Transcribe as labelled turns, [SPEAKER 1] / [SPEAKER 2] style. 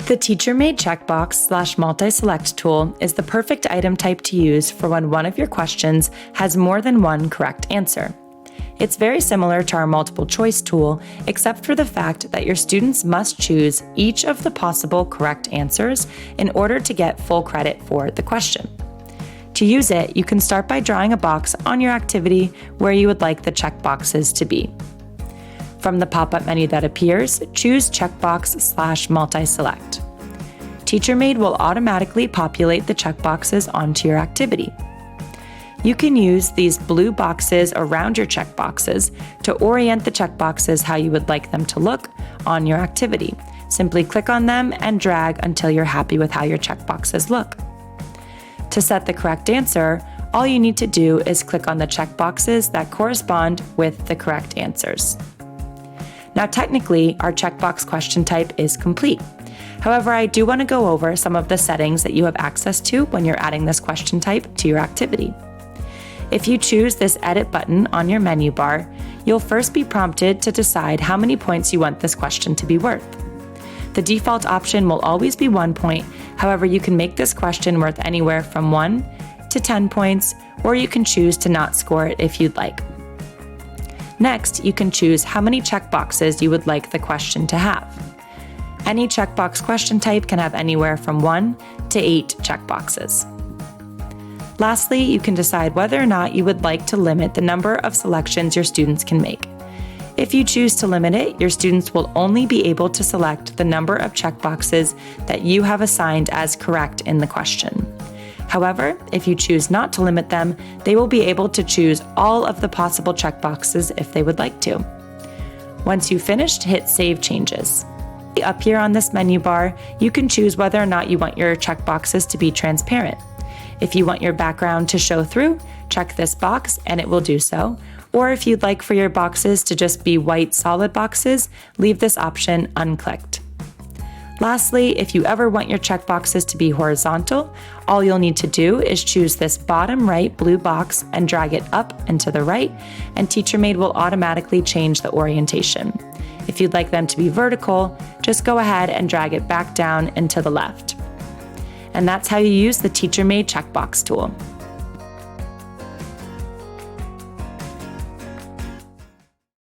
[SPEAKER 1] The TeacherMade Checkbox/Multiselect tool is the perfect item type to use for when one of your questions has more than one correct answer. It's very similar to our multiple choice tool, except for the fact that your students must choose each of the possible correct answers in order to get full credit for the question. To use it, you can start by drawing a box on your activity where you would like the checkboxes to be. From the pop-up menu that appears, choose Checkbox/Multiselect. TeacherMade will automatically populate the checkboxes onto your activity. You can use these blue boxes around your checkboxes to orient the checkboxes how you would like them to look on your activity. Simply click on them and drag until you're happy with how your checkboxes look. To set the correct answer, all you need to do is click on the checkboxes that correspond with the correct answers. Now, technically, our checkbox question type is complete. However, I do want to go over some of the settings that you have access to when you're adding this question type to your activity. If you choose this Edit button on your menu bar, you'll first be prompted to decide how many points you want this question to be worth. The default option will always be 1 point. However, you can make this question worth anywhere from 1 to 10 points, or you can choose to not score it if you'd like. Next, you can choose how many checkboxes you would like the question to have. Any checkbox question type can have anywhere from 1 to 8 checkboxes. Lastly, you can decide whether or not you would like to limit the number of selections your students can make. If you choose to limit it, your students will only be able to select the number of checkboxes that you have assigned as correct in the question. However, if you choose not to limit them, they will be able to choose all of the possible checkboxes if they would like to. Once you've finished, hit Save Changes. Up here on this menu bar, you can choose whether or not you want your checkboxes to be transparent. If you want your background to show through, check this box and it will do so. Or if you'd like for your boxes to just be white solid boxes, leave this option unclicked. Lastly, if you ever want your checkboxes to be horizontal, all you'll need to do is choose this bottom right blue box and drag it up and to the right, and TeacherMade will automatically change the orientation. If you'd like them to be vertical, just go ahead and drag it back down and to the left. And that's how you use the TeacherMade Checkbox tool.